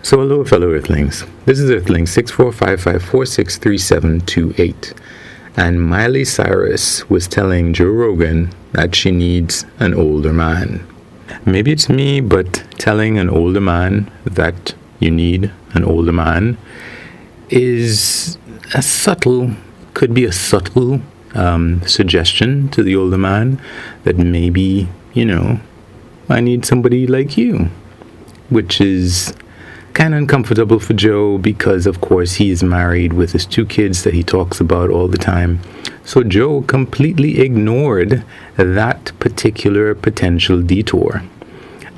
So hello fellow Earthlings, this is Earthling 6455463728, and Miley Cyrus was telling Joe Rogan that she needs an older man. Maybe it's me, but telling an older man that you need an older man is could be a subtle suggestion to the older man that maybe, I need somebody like you, which is kind of uncomfortable for Joe because, of course, he is married with his 2 kids that he talks about all the time. So Joe completely ignored that particular potential detour.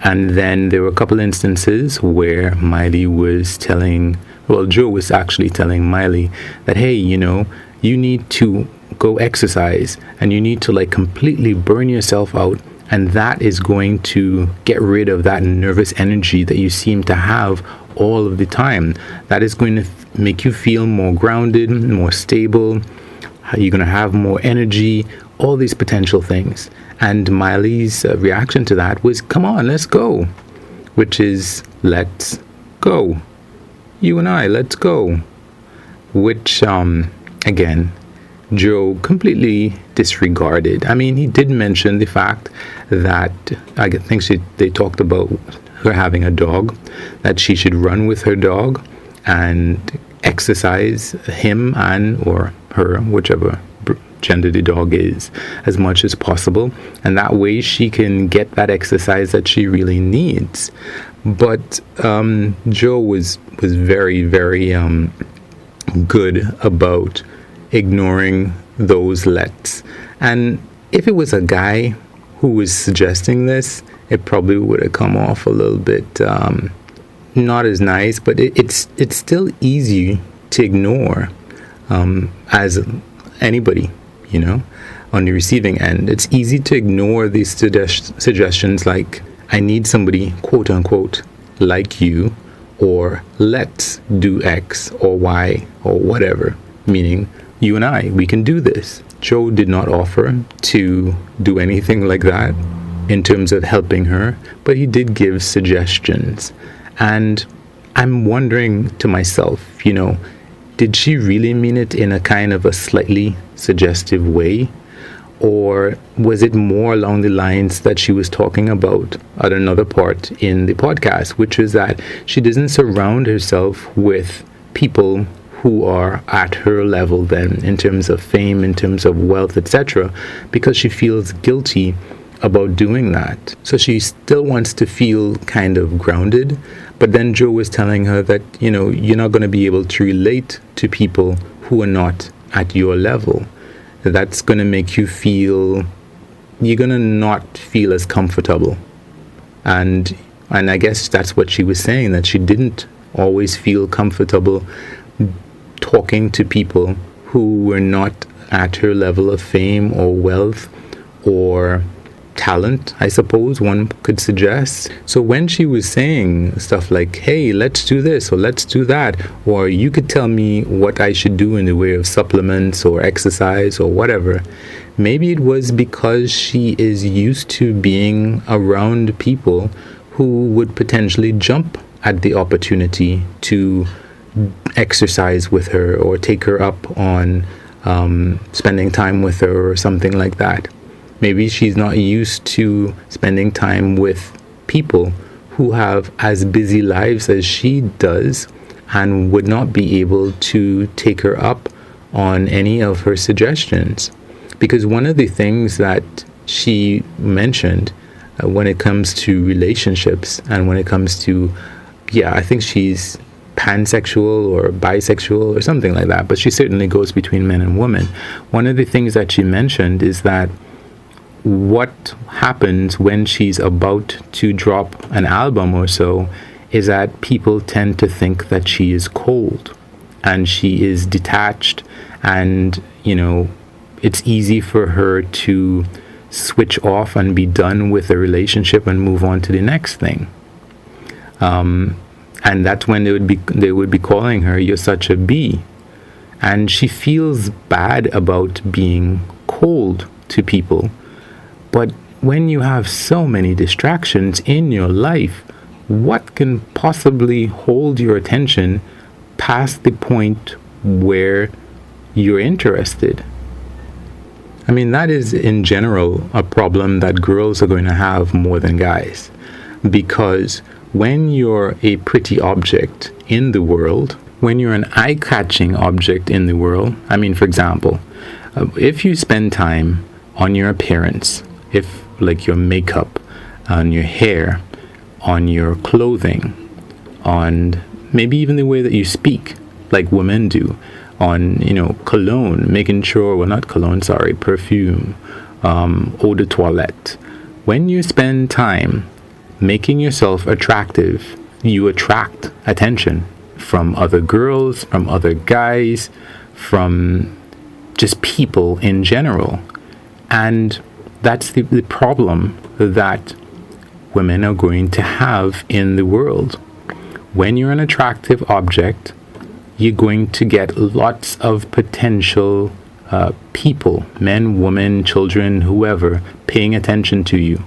And then there were a couple instances where Joe was actually telling Miley that, hey, you need to go exercise and you need to completely burn yourself out. And that is going to get rid of that nervous energy that you seem to have all of the time. That is going to make you feel more grounded, more stable. You're going to have more energy, all these potential things. And Miley's reaction to that was, come on, let's go. Which is, let's go. You and I, let's go. Which, again, Joe completely disregarded. I mean, he did mention the fact that I think they talked about her having a dog, that she should run with her dog and exercise him or her, whichever gender the dog is, as much as possible. And that way she can get that exercise that she really needs. But Joe was very, very good about ignoring those lets. And if it was a guy who was suggesting this, it probably would have come off a little bit not as nice, but it's still easy to ignore as anybody, on the receiving end. It's easy to ignore these suggestions like, I need somebody, quote unquote, like you, or let's do X or Y or whatever, meaning you and I, we can do this. Joe did not offer to do anything like that in terms of helping her, but he did give suggestions. And I'm wondering to myself, did she really mean it in a kind of a slightly suggestive way? Or was it more along the lines that she was talking about at another part in the podcast, which is that she doesn't surround herself with people who are at her level then, in terms of fame, in terms of wealth, etc., because she feels guilty about doing that. So she still wants to feel kind of grounded, but then Joe was telling her that, you're not going to be able to relate to people who are not at your level. That's going to make you you're going to not feel as comfortable. And I guess that's what she was saying, that she didn't always feel comfortable talking to people who were not at her level of fame or wealth or talent, I suppose one could suggest. So when she was saying stuff like, hey, let's do this or let's do that, or you could tell me what I should do in the way of supplements or exercise or whatever, maybe it was because she is used to being around people who would potentially jump at the opportunity to exercise with her or take her up on spending time with her or something like that. Maybe she's not used to spending time with people who have as busy lives as she does and would not be able to take her up on any of her suggestions. Because one of the things that she mentioned when it comes to relationships and when it comes to, I think she's pansexual or bisexual or something like that, but she certainly goes between men and women. One of the things that she mentioned is that what happens when she's about to drop an album or so is that people tend to think that she is cold and she is detached, and it's easy for her to switch off and be done with a relationship and move on to the next thing. And that's when they would be calling her, you're such a bee. And she feels bad about being cold to people. But when you have so many distractions in your life, what can possibly hold your attention past the point where you're interested? I mean, that is in general a problem that girls are going to have more than guys, because when you're a pretty object in the world, when you're an eye-catching object in the world, I mean, for example, if you spend time on your appearance, if like your makeup, on your hair, on your clothing, on maybe even the way that you speak, like women do, on, cologne, making sure, well, not cologne, sorry, perfume, eau de toilette. When you spend time making yourself attractive, you attract attention from other girls, from other guys, from just people in general. And that's the problem that women are going to have in the world. When you're an attractive object, you're going to get lots of potential people, men, women, children, whoever, paying attention to you.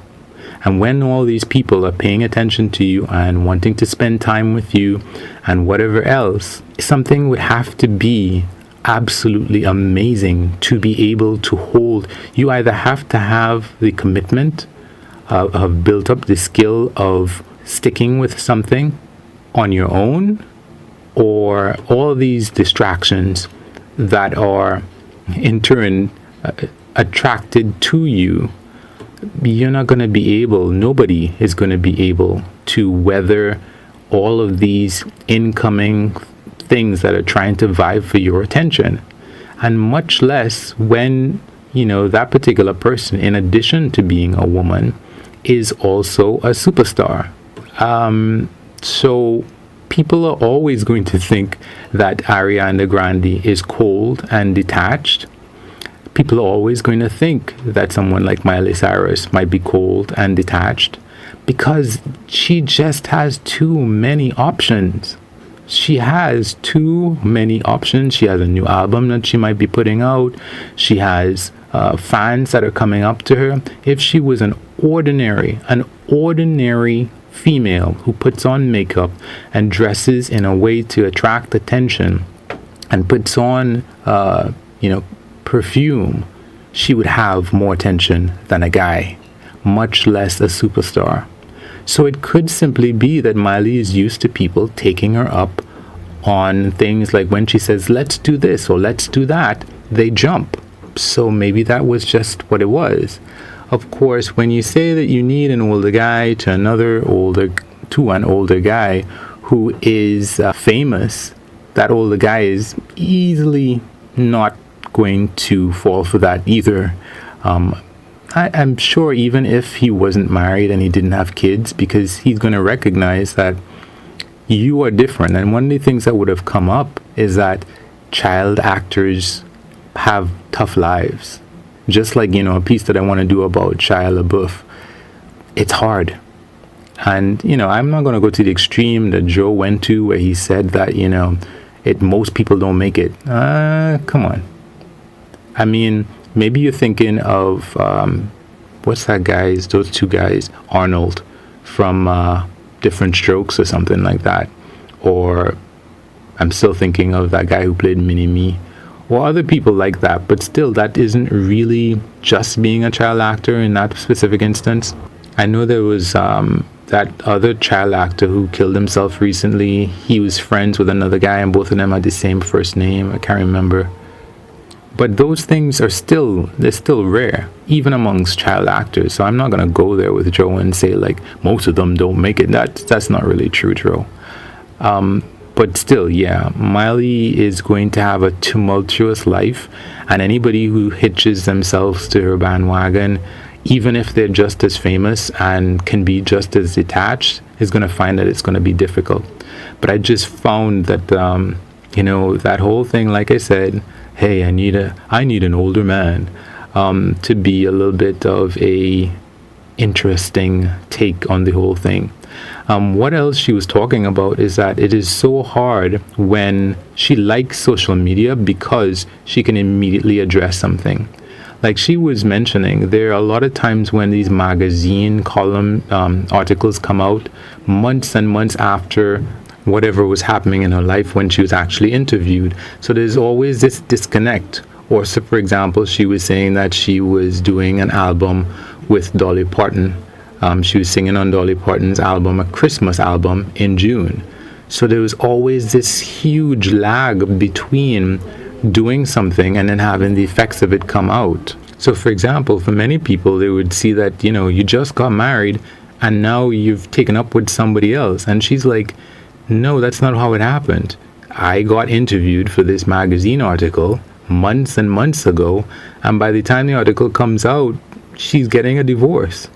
And when all these people are paying attention to you and wanting to spend time with you and whatever else, something would have to be absolutely amazing to be able to hold. You either have to have the commitment, have built up the skill of sticking with something on your own, or all these distractions that are in turn attracted to you. You're not going to be able, nobody is going to be able to weather all of these incoming things that are trying to vie for your attention. And much less when, that particular person, in addition to being a woman, is also a superstar. So people are always going to think that Ariana Grande is cold and detached. People are always going to think that someone like Miley Cyrus might be cold and detached because she just has too many options. She has too many options. She has a new album that she might be putting out. She has fans that are coming up to her. If she was an ordinary female who puts on makeup and dresses in a way to attract attention and puts on, perfume, she would have more attention than a guy, much less a superstar. So it could simply be that Miley is used to people taking her up on things like when she says, let's do this or let's do that, they jump. So maybe that was just what it was. Of course, when you say that you need an older guy to an older guy who is famous, that older guy is easily not going to fall for that either. I'm sure even if he wasn't married and he didn't have kids, because he's going to recognize that you are different. And one of the things that would have come up is that child actors have tough lives. Just like, a piece that I want to do about Shia LaBeouf. It's hard. And, I'm not going to go to the extreme that Joe went to where he said that, most people don't make it. Come on. I mean, maybe you're thinking of, what's that those two guys, Arnold from Different Strokes or something like that. Or I'm still thinking of that guy who played Mini-Me. Or other people like that, but still, that isn't really just being a child actor in that specific instance. I know there was that other child actor who killed himself recently. He was friends with another guy, and both of them had the same first name. I can't remember. But those things are still rare, even amongst child actors. So I'm not going to go there with Joe and say, like, most of them don't make it. That's not really true, Joe. But still, yeah, Miley is going to have a tumultuous life, and anybody who hitches themselves to her bandwagon, even if they're just as famous and can be just as detached, is going to find that it's going to be difficult. But I just found that, that whole thing, like I said, hey, I need an older man, to be a little bit of a interesting take on the whole thing. What else she was talking about is that it is so hard when she likes social media because she can immediately address something. Like she was mentioning, there are a lot of times when these magazine column articles come out months and months after whatever was happening in her life when she was actually interviewed. So there's always this disconnect. Or so, for example, she was saying that she was doing an album with Dolly Parton. She was singing on Dolly Parton's album, a Christmas album, in June. So there was always this huge lag between doing something and then having the effects of it come out. So, for example, for many people, they would see that, you just got married and now you've taken up with somebody else. And she's like, no, that's not how it happened. I got interviewed for this magazine article months and months ago, and by the time the article comes out, she's getting a divorce.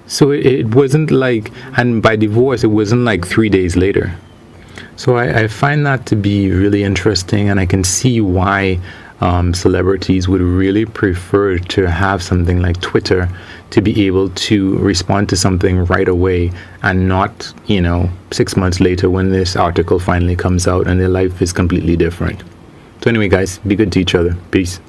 So it wasn't like, and by divorce, it wasn't like 3 days later. So I find that to be really interesting, and I can see why celebrities would really prefer to have something like Twitter to be able to respond to something right away and not, 6 months later when this article finally comes out and their life is completely different. So anyway, guys, be good to each other. Peace.